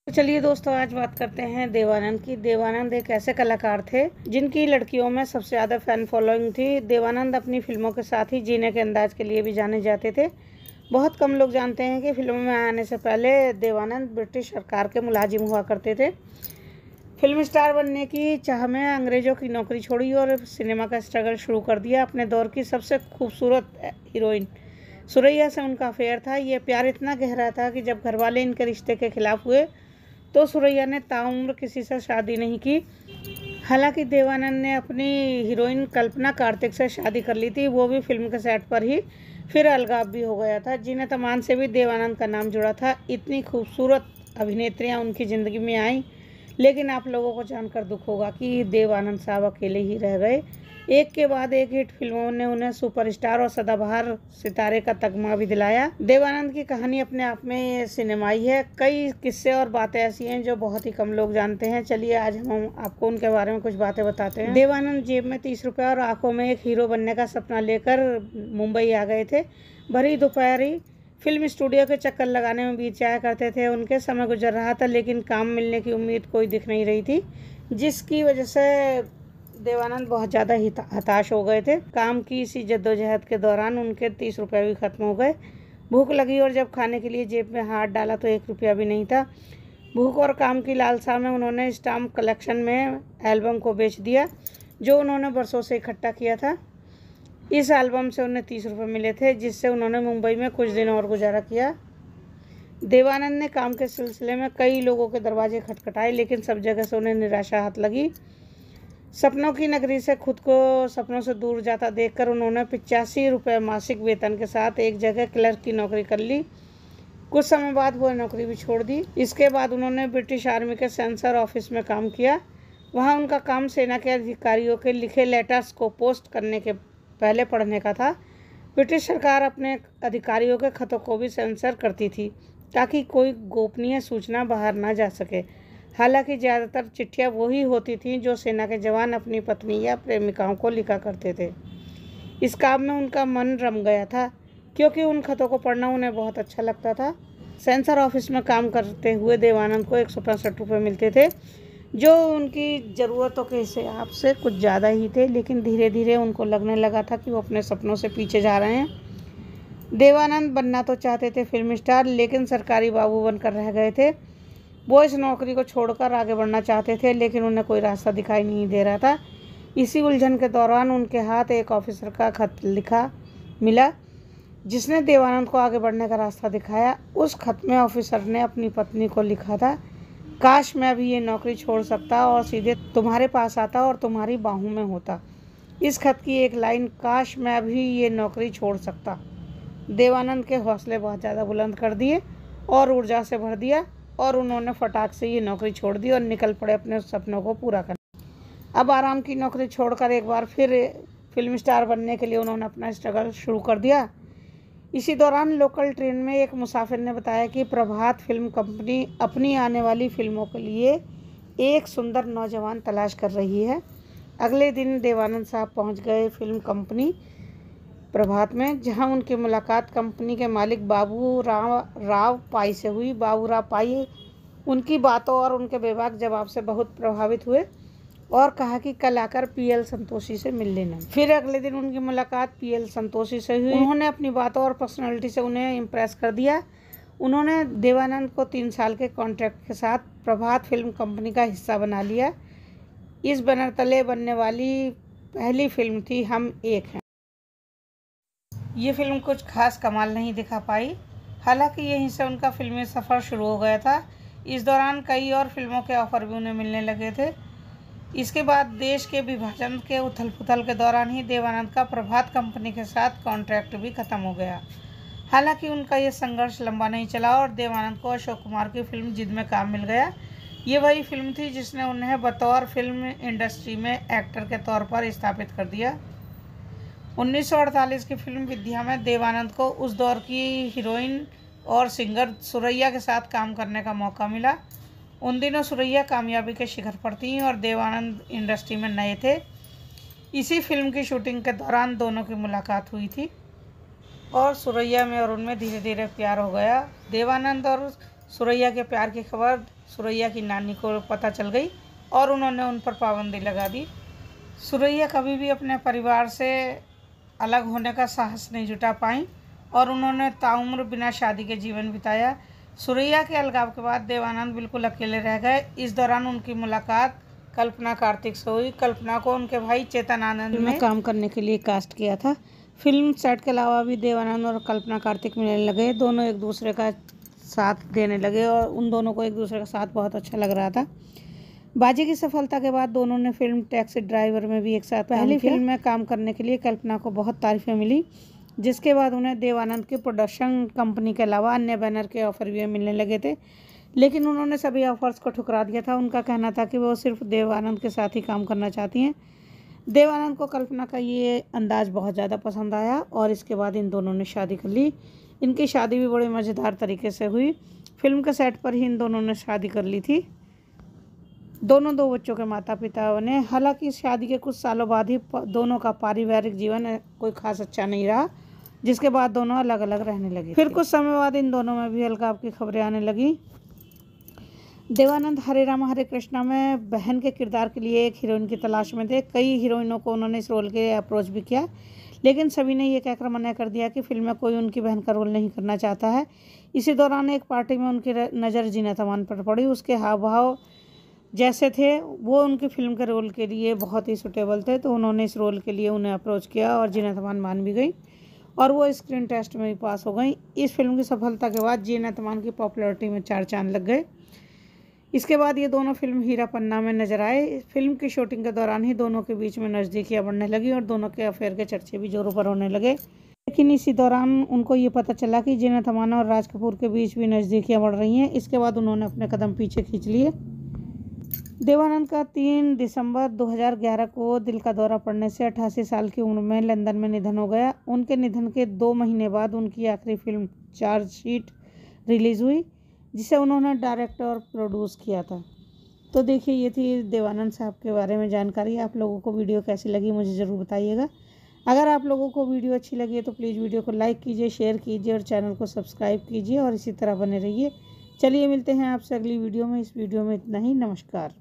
तो चलिए दोस्तों, आज बात करते हैं देवानंद की। देवानंद एक ऐसे कलाकार थे जिनकी लड़कियों में सबसे ज़्यादा फ़ैन फॉलोइंग थी। देवानंद अपनी फिल्मों के साथ ही जीने के अंदाज के लिए भी जाने जाते थे। बहुत कम लोग जानते हैं कि फिल्मों में आने से पहले देवानंद ब्रिटिश सरकार के मुलाजिम हुआ करते थे। फिल्म स्टार बनने की चाह में अंग्रेज़ों की नौकरी छोड़ी और सिनेमा का स्ट्रगल शुरू कर दिया। अपने दौर की सबसे खूबसूरत हीरोइन सुरैया से उनका अफेयर था। ये प्यार इतना गहरा था कि जब घरवाले इनके रिश्ते के खिलाफ हुए तो सुरैया ने ताउम्र किसी से शादी नहीं की। हालांकि देवानंद ने अपनी हीरोइन कल्पना कार्तिक से शादी कर ली थी, वो भी फिल्म के सेट पर ही। फिर अलगाव भी हो गया था। जीनत अमान से भी देवानंद का नाम जुड़ा था। इतनी खूबसूरत अभिनेत्रियां उनकी ज़िंदगी में आई, लेकिन आप लोगों को जानकर दुख होगा कि देवानंद साहब अकेले ही रह गए। एक के बाद एक हिट फिल्मों ने उन्हें सुपरस्टार और सदाबहार सितारे का तगमा भी दिलाया। देवानंद की कहानी अपने आप में सिनेमाई है। कई किस्से और बातें ऐसी हैं जो बहुत ही कम लोग जानते हैं। चलिए आज हम आपको उनके बारे में कुछ बातें बताते हैं। देवानंद जेब में 30 रुपये और आंखों में एक हीरो बनने का सपना लेकर मुंबई आ गए थे। भरी दोपहरी फिल्म स्टूडियो के चक्कर लगाने में बीत जाया करते थे। उनके समय गुजर रहा था, लेकिन काम मिलने की उम्मीद कोई दिख नहीं रही थी, जिसकी वजह से देवानंद बहुत ज़्यादा हताश हो गए थे। काम की इसी जद्दोजहद के दौरान उनके 30 रुपये भी ख़त्म हो गए। भूख लगी और जब खाने के लिए जेब में हाथ डाला तो 1 रुपया भी नहीं था। भूख और काम की लालसा में उन्होंने स्टाम्प कलेक्शन में एल्बम को बेच दिया, जो उन्होंने बरसों से इकट्ठा किया था। इस एल्बम से उन्हें 30 रुपये मिले थे, जिससे उन्होंने मुंबई में कुछ दिन और गुजारा किया। देवानंद ने काम के सिलसिले में कई लोगों के दरवाजे खटखटाए, लेकिन सब जगह से उन्हें निराशा हाथ लगी। सपनों की नगरी से खुद को सपनों से दूर जाता देखकर उन्होंने 85 रुपये मासिक वेतन के साथ एक जगह क्लर्क की नौकरी कर ली। कुछ समय बाद वो नौकरी भी छोड़ दी। इसके बाद उन्होंने ब्रिटिश आर्मी के सेंसर ऑफिस में काम किया। वहाँ उनका काम सेना के अधिकारियों के लिखे लेटर्स को पोस्ट करने के पहले पढ़ने का था। ब्रिटिश सरकार अपने अधिकारियों के खतों को भी सेंसर करती थी, ताकि कोई गोपनीय सूचना बाहर ना जा सके। हालांकि ज़्यादातर चिट्ठियाँ वही होती थीं जो सेना के जवान अपनी पत्नी या प्रेमिकाओं को लिखा करते थे। इस काम में उनका मन रम गया था, क्योंकि उन खतों को पढ़ना उन्हें बहुत अच्छा लगता था। सेंसर ऑफिस में काम करते हुए देवानंद को 165 रुपये मिलते थे, जो उनकी ज़रूरतों के हिसाब से कुछ ज़्यादा ही थे, लेकिन धीरे धीरे उनको लगने लगा था कि वो अपने सपनों से पीछे जा रहे हैं। देवानंद बनना तो चाहते थे फिल्म स्टार, लेकिन सरकारी बाबू बनकर रह गए थे। वो इस नौकरी को छोड़कर आगे बढ़ना चाहते थे, लेकिन उन्हें कोई रास्ता दिखाई नहीं दे रहा था। इसी उलझन के दौरान उनके हाथ एक ऑफिसर का खत मिला, जिसने देवानंद को आगे बढ़ने का रास्ता दिखाया। उस खत में ऑफिसर ने अपनी पत्नी को लिखा था, काश मैं भी ये नौकरी छोड़ सकता और सीधे तुम्हारे पास आता और तुम्हारी बाहों में होता। इस खत की एक लाइन, काश मैं भी ये नौकरी छोड़ सकता, देवानंद के हौसले बहुत ज़्यादा बुलंद कर दिए और ऊर्जा से भर दिया, और उन्होंने फटाक से ये नौकरी छोड़ दी और निकल पड़े अपने सपनों को पूरा करने। अब आराम की नौकरी छोड़कर एक बार फिर फिल्म स्टार बनने के लिए उन्होंने अपना स्ट्रगल शुरू कर दिया। इसी दौरान लोकल ट्रेन में एक मुसाफिर ने बताया कि प्रभात फिल्म कंपनी अपनी आने वाली फिल्मों के लिए एक सुंदर नौजवान तलाश कर रही है। अगले दिन देवानंद साहब पहुंच गए फिल्म कंपनी प्रभात में, जहां उनकी मुलाकात कंपनी के मालिक बाबू राव पाई से हुई। बाबू राव पाई उनकी बातों और उनके बेबाक जवाब से बहुत प्रभावित हुए और कहा कि कल आकर पीएल संतोषी से मिल लेना। फिर अगले दिन उनकी मुलाकात पीएल संतोषी से हुई। उन्होंने अपनी बातों और पर्सनालिटी से उन्हें इम्प्रेस कर दिया। उन्होंने देवानंद को 3 साल के कॉन्ट्रैक्ट के साथ प्रभात फिल्म कंपनी का हिस्सा बना लिया। इस बैनर तले बनने वाली पहली फिल्म थी हम एक हैं। ये फिल्म कुछ खास कमाल नहीं दिखा पाई, हालांकि यहीं से उनका फिल्मी सफ़र शुरू हो गया था। इस दौरान कई और फिल्मों के ऑफर भी उन्हें मिलने लगे थे। इसके बाद देश के विभाजन के उथल पुथल के दौरान ही देवानंद का प्रभात कंपनी के साथ कॉन्ट्रैक्ट भी ख़त्म हो गया। हालांकि उनका ये संघर्ष लंबा नहीं चला और देवानंद को अशोक कुमार की फिल्म जिद में काम मिल गया। ये वही फिल्म थी जिसने उन्हें बतौर फिल्म इंडस्ट्री में एक्टर के तौर पर स्थापित कर दिया। 1948 की फिल्म विद्या में देवानंद को उस दौर की हीरोइन और सिंगर सुरैया के साथ काम करने का मौका मिला। उन दिनों सुरैया कामयाबी के शिखर पर थीं और देवानंद इंडस्ट्री में नए थे। इसी फिल्म की शूटिंग के दौरान दोनों की मुलाकात हुई थी और सुरैया में और उनमें धीरे धीरे प्यार हो गया। देवानंद और सुरैया के प्यार की खबर सुरैया की नानी को पता चल गई और उन्होंने उन पर पाबंदी लगा दी। सुरैया कभी भी अपने परिवार से अलग होने का साहस नहीं जुटा पाई और उन्होंने ताउम्र बिना शादी के जीवन बिताया। सुरैया के अलगाव के बाद देवानंद बिल्कुल अकेले रह गए। इस दौरान उनकी मुलाकात कल्पना कार्तिक से हुई। कल्पना को उनके भाई चेतन आनंद ने काम करने के लिए कास्ट किया था। फिल्म सेट के अलावा भी देवानंद और कल्पना कार्तिक मिलने लगे। दोनों एक दूसरे का साथ देने लगे और उन दोनों को एक दूसरे का साथ बहुत अच्छा लग रहा था। बाजी की सफलता के बाद दोनों ने फिल्म टैक्सी ड्राइवर में भी एक साथ पहली फिल्म में काम करने के लिए कल्पना को बहुत तारीफें मिली, जिसके बाद उन्हें देवानंद की प्रोडक्शन कंपनी के अलावा अन्य बैनर के ऑफर भी मिलने लगे थे, लेकिन उन्होंने सभी ऑफर्स को ठुकरा दिया था। उनका कहना था कि वो सिर्फ देवानंद के साथ ही काम करना चाहती हैं। देवानंद को कल्पना का ये अंदाज बहुत ज़्यादा पसंद आया और इसके बाद इन दोनों ने शादी कर ली। इनकी शादी भी बड़े मज़ेदार तरीके से हुई। फिल्म के सेट पर ही इन दोनों ने शादी कर ली थी। दोनों 2 बच्चों के माता पिता बने। हालांकि शादी के कुछ सालों बाद ही दोनों का पारिवारिक जीवन कोई खास अच्छा नहीं रहा, जिसके बाद दोनों अलग अलग रहने लगे। फिर कुछ समय बाद इन दोनों में भी अलगाव की खबरें आने लगी। देवानंद हरे रामा हरे कृष्णा में बहन के किरदार के लिए एक हीरोइन की तलाश में थे। कई हीरोइनों को उन्होंने इस रोल के लिए अप्रोच भी किया, लेकिन सभी ने ये कहकर मना कर दिया कि फिल्म में कोई उनकी बहन का रोल नहीं करना चाहता है। इसी दौरान एक पार्टी में उनकी नज़र जीनत अमान पर पड़ी। उसके हाव भाव जैसे थे वो उनकी फिल्म के रोल के लिए बहुत ही सुटेबल थे, तो उन्होंने इस रोल के लिए उन्हें अप्रोच किया और जीनत अमान मान भी गई और वो स्क्रीन टेस्ट में भी पास हो गई। इस फिल्म की सफलता के बाद जीनत अमान की पॉपुलैरिटी में 4 चांद लग गए। इसके बाद ये दोनों फिल्म हीरा पन्ना में नजर आए। फिल्म की शूटिंग के दौरान ही दोनों के बीच में नज़दीकियाँ बढ़ने लगी और दोनों के अफेयर के चर्चे भी जोरों पर होने लगे। लेकिन इसी दौरान उनको ये पता चला कि जीनत अमान और राज कपूर के बीच भी नज़दीकियाँ बढ़ रही हैं। इसके बाद उन्होंने अपने कदम पीछे खींच लिए। देवानंद का 3 दिसंबर 2011 को दिल का दौरा पड़ने से 88 साल की उम्र में लंदन में निधन हो गया। उनके निधन के 2 महीने बाद उनकी आखिरी फिल्म चार्जशीट रिलीज़ हुई, जिसे उन्होंने डायरेक्ट और प्रोड्यूस किया था। तो देखिए, ये थी देवानंद साहब के बारे में जानकारी। आप लोगों को वीडियो कैसी लगी मुझे ज़रूर बताइएगा। अगर आप लोगों को वीडियो अच्छी लगी है तो प्लीज़ वीडियो को लाइक कीजिए, शेयर कीजिए और चैनल को सब्सक्राइब कीजिए और इसी तरह बने रहिए। चलिए मिलते हैं आपसे अगली वीडियो में। इस वीडियो में इतना ही। नमस्कार।